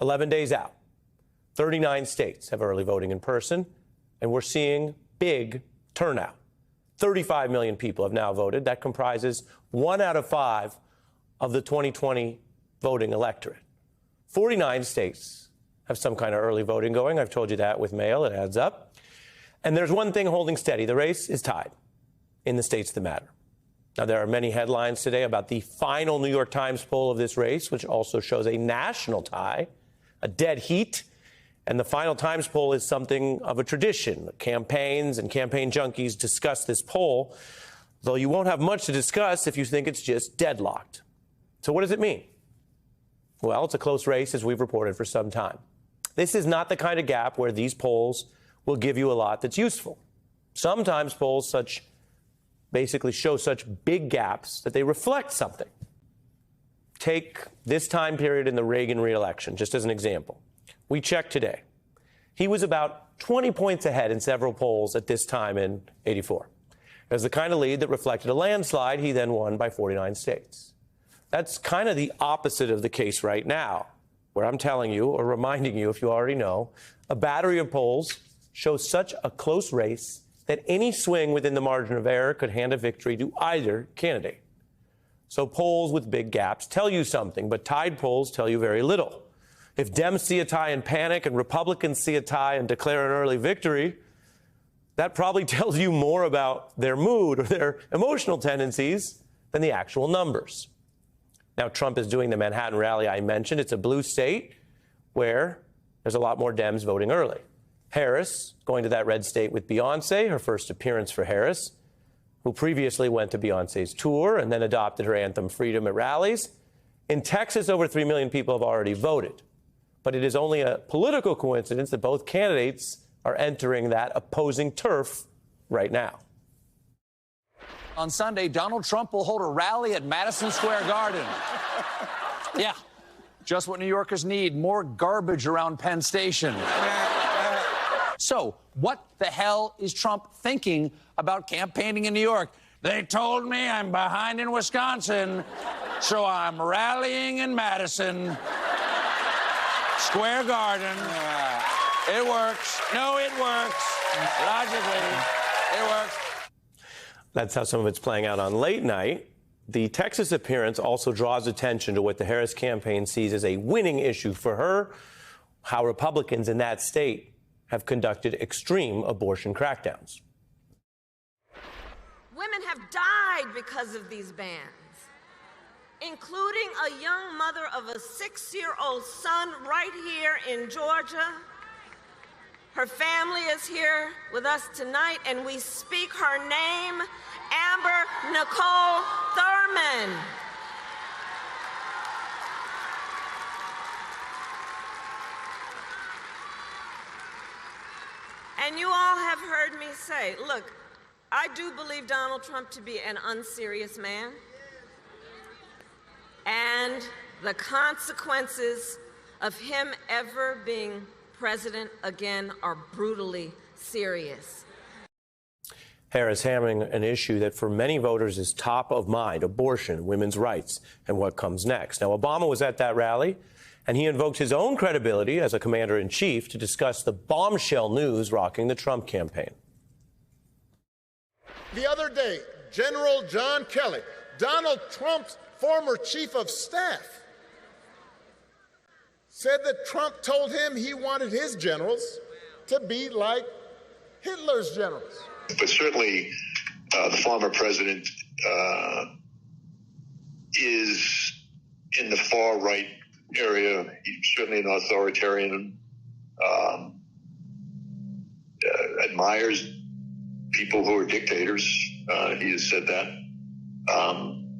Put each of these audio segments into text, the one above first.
11 days out. 39 states have early voting in person, and we're seeing big turnout. 35 million people have now voted. That comprises 1 out of 5 of the 2020 voting electorate. 49 states have some kind of early voting going. I've told you that with mail. It adds up. And there's one thing holding steady. The race is tied in the states that matter. Now, there are many headlines today about the final New York Times poll of this race, which also shows a national tie, a dead heat. And the final Times poll is something of a tradition. Campaigns and campaign junkies discuss this poll, though you won't have much to discuss if you think it's just deadlocked. So what does it mean? Well, it's a close race, as we've reported for some time. This is not the kind of gap where these polls will give you a lot that's useful. Sometimes polls basically show such big gaps that they reflect something. Take this time period in the Reagan re-election, just as an example. We checked today. He was about 20 points ahead in several polls at this time in '84. It was the kind of lead that reflected a landslide. He then won by 49 states. That's kind of the opposite of the case right now, where I'm telling you, or reminding you if you already know, a battery of polls shows such a close race that any swing within the margin of error could hand a victory to either candidate. So polls with big gaps tell you something, but tied polls tell you very little. If Dems see a tie and panic and Republicans see a tie and declare an early victory, that probably tells you more about their mood or their emotional tendencies than the actual numbers. Now, Trump is doing the Manhattan rally I mentioned. It's a blue state where there's a lot more Dems voting early. Harris going to that red state with Beyonce, her first appearance for Harris, who previously went to Beyonce's tour and then adopted her anthem Freedom at rallies. In Texas, over 3 million people have already voted. But it is only a political coincidence that both candidates are entering that opposing turf right now. On Sunday, Donald Trump will hold a rally at Madison Square Garden. Yeah, just what New Yorkers need, more garbage around Penn Station. So, what the hell is Trump thinking about campaigning in New York? They told me I'm behind in Wisconsin, so I'm rallying in Madison Square Garden. It works. No, it works. Logically, it works. That's how some of it's playing out on late night. The Texas appearance also draws attention to what the Harris campaign sees as a winning issue for her, how Republicans in that state have conducted extreme abortion crackdowns. Women have died because of these bans, including a young mother of a 6-year-old son right here in Georgia. Her family is here with us tonight, and we speak her name, Amber Nicole Thurman. And you all have heard me say, look, I do believe Donald Trump to be an unserious man. And the consequences of him ever being president again are brutally serious. Harris hammering an issue that for many voters is top of mind: abortion, women's rights, and what comes next. Now, Obama was at that rally, and he invoked his own credibility as a commander-in-chief to discuss the bombshell news rocking the Trump campaign. The other day, General John Kelly, Donald Trump's former chief of staff, said that Trump told him he wanted his generals to be like Hitler's generals. But certainly the former president is in the far right area. He's certainly an authoritarian, admires people who are dictators. He has said that.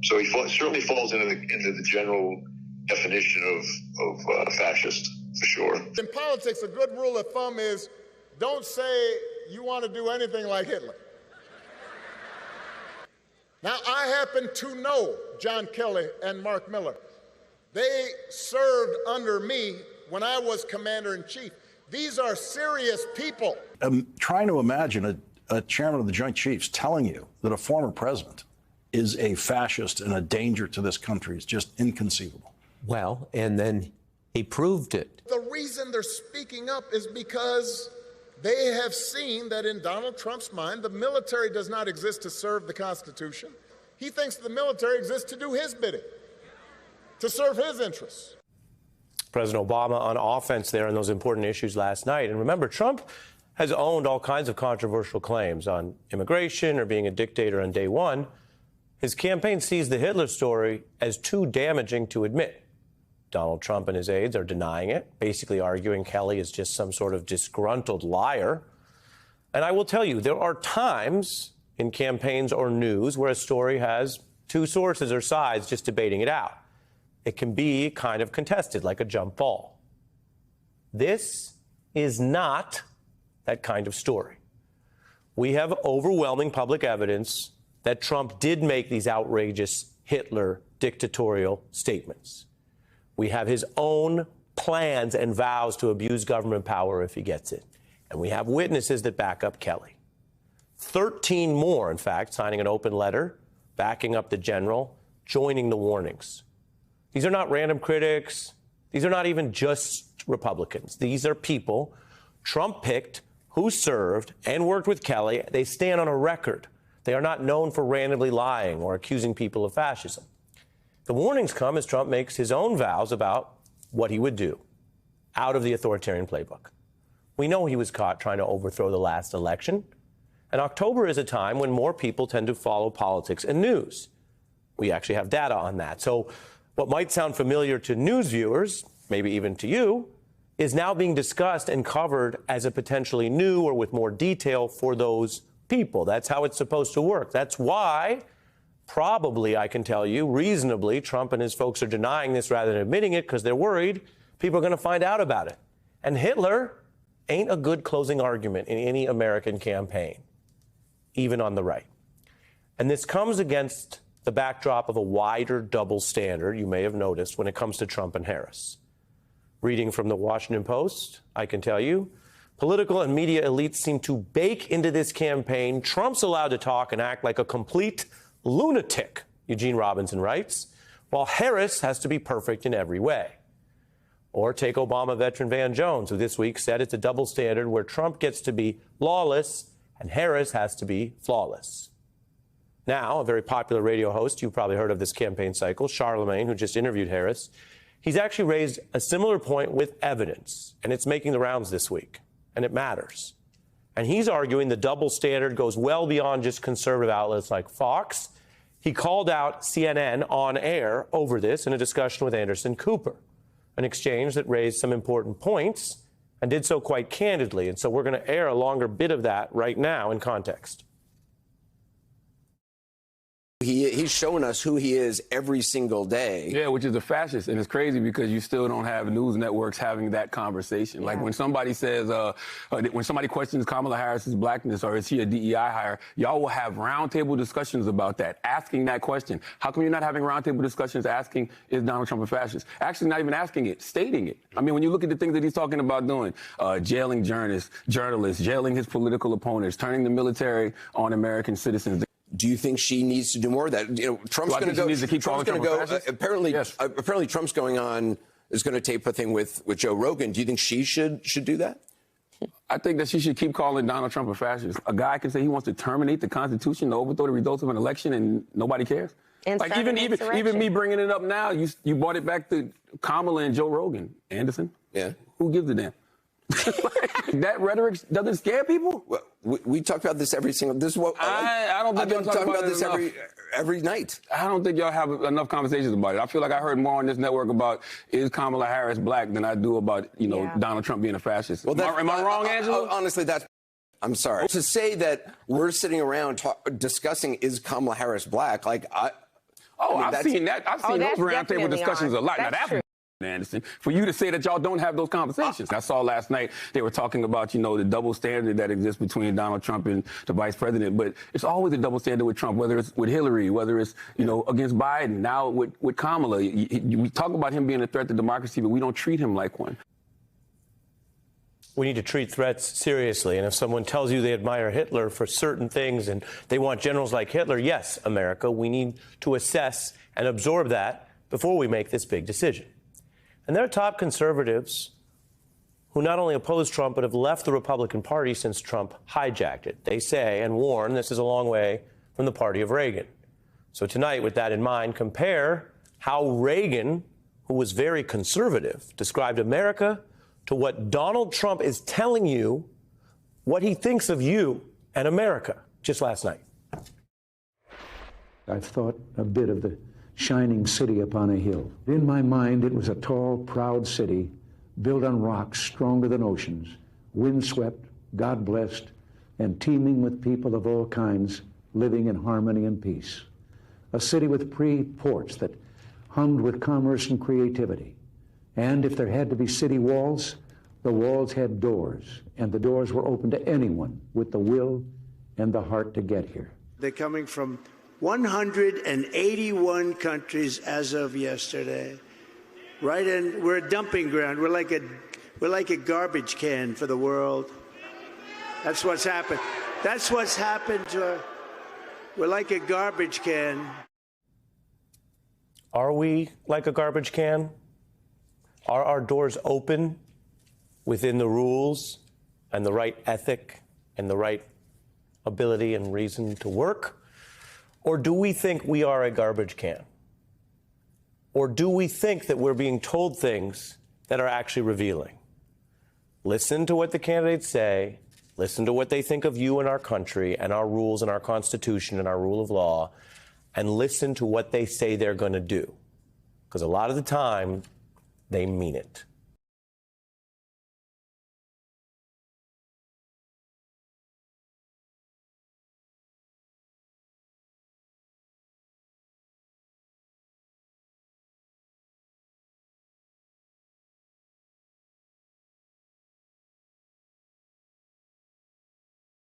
So he certainly falls into the general definition of fascist, for sure. In politics, a good rule of thumb is don't say you want to do anything like Hitler. Now, I happen to know John Kelly and Mark Miller. They served under me when I was commander-in-chief. These are serious people. I'm trying to imagine a chairman of the Joint Chiefs telling you that a former president is a fascist and a danger to this country is just inconceivable. Well, and then He proved it. The reason they're speaking up is because they have seen that in Donald Trump's mind, the military does not exist to serve the Constitution. He thinks the military exists to do his bidding, to serve his interests. President Obama on offense there on those important issues last night. And remember, Trump has owned all kinds of controversial claims on immigration or being a dictator on day one. His campaign sees the Hitler story as too damaging to admit. Donald Trump and his aides are denying it, basically arguing Kelly is just some sort of disgruntled liar. And I will tell you, there are times in campaigns or news where a story has two sources or sides just debating it out. It can be kind of contested, like a jump ball. This is not that kind of story. We have overwhelming public evidence that Trump did make these outrageous Hitler dictatorial statements. We have his own plans and vows to abuse government power if he gets it. And we have witnesses that back up Kelly. 13 more, in fact, signing an open letter, backing up the general, joining the warnings. These are not random critics. These are not even just Republicans. These are people Trump picked who served and worked with Kelly. They stand on a record. They are not known for randomly lying or accusing people of fascism. The warnings come as Trump makes his own vows about what he would do out of the authoritarian playbook. We know he was caught trying to overthrow the last election. And October is a time when more people tend to follow politics and news. We actually have data on that. So what might sound familiar to news viewers, maybe even to you, is now being discussed and covered as a potentially new or with more detail for those people. That's how it's supposed to work. That's why, probably, I can tell you, reasonably, Trump and his folks are denying this rather than admitting it because they're worried people are going to find out about it. And Hitler ain't a good closing argument in any American campaign, even on the right. And this comes against the backdrop of a wider double standard, you may have noticed, when it comes to Trump and Harris. Reading from the Washington Post, I can tell you, political and media elites seem to bake into this campaign Trump's allowed to talk and act like a complete lunatic, Eugene Robinson writes, while Harris has to be perfect in every way. Or take Obama veteran Van Jones, who this week said it's a double standard where Trump gets to be lawless and Harris has to be flawless. Now, a very popular radio host, you've probably heard of this campaign cycle, Charlemagne, who just interviewed Harris, he's actually raised a similar point with evidence, and it's making the rounds this week, and it matters. And he's arguing the double standard goes well beyond just conservative outlets like Fox. He called out CNN on air over this in a discussion with Anderson Cooper, an exchange that raised some important points and did so quite candidly. And so we're going to air a longer bit of that right now in context. He's showing us who he is every single day. Yeah, which is a fascist. And it's crazy because you still don't have news networks having that conversation. Yeah. Like when somebody says, when somebody questions Kamala Harris's blackness or is he a DEI hire, y'all will have roundtable discussions about that, asking that question. How come you're not having roundtable discussions asking, is Donald Trump a fascist? Actually not even asking it, stating it. I mean, when you look at the things that he's talking about doing, jailing journalists, jailing his political opponents, turning the military on American citizens. Do you think she needs to do more of that? You know, Trump's going to go. Needs to keep Trump's going to go. Apparently, yes. Apparently, Trump's going on is going to tape a thing with Joe Rogan. Do you think she should do that? I think that she should keep calling Donald Trump a fascist. A guy can say he wants to terminate the Constitution to overthrow the results of an election, and nobody cares. And like even me bringing it up now, you brought it back to Kamala and Joe Rogan. Anderson, yeah, who gives a damn? That rhetoric doesn't scare people. Well, we talk about this every single. This is what I don't think I've been talking about this every night. I don't think y'all have enough conversations about it. I feel like I heard more on this network about is Kamala Harris black than I do about Donald Trump being a fascist. Well, am I wrong, Angela? Honestly, I'm sorry to say that we're sitting around discussing is Kamala Harris black. Like I've seen that. I've seen those roundtable discussions a lot. Now that's Anderson, for you to say that y'all don't have those conversations. I saw last night they were talking about, the double standard that exists between Donald Trump and the vice president. But it's always a double standard with Trump, whether it's with Hillary, whether it's, against Biden, now with Kamala. We talk about him being a threat to democracy, but we don't treat him like one. We need to treat threats seriously. And if someone tells you they admire Hitler for certain things and they want generals like Hitler, yes, America, we need to assess and absorb that before we make this big decision. And there are top conservatives who not only oppose Trump, but have left the Republican Party since Trump hijacked it. They say and warn this is a long way from the party of Reagan. So tonight, with that in mind, compare how Reagan, who was very conservative, described America to what Donald Trump is telling you what he thinks of you and America just last night. I've thought a bit of the shining city upon a hill. In my mind, it was a tall, proud city built on rocks stronger than oceans, windswept, God-blessed, and teeming with people of all kinds living in harmony and peace. A city with free ports that hummed with commerce and creativity. And if there had to be city walls, the walls had doors, and the doors were open to anyone with the will and the heart to get here. They're coming from 181 countries as of yesterday. Right, and we're a dumping ground. We're like a garbage can for the world. That's what's happened. That's what's happened to. We're like a garbage can. Are we like a garbage can? Are our doors open within the rules and the right ethic and the right ability and reason to work? Or do we think we are a garbage can? Or do we think that we're being told things that are actually revealing? Listen to what the candidates say. Listen to what they think of you and our country and our rules and our Constitution and our rule of law. And listen to what they say they're going to do. Because a lot of the time, they mean it.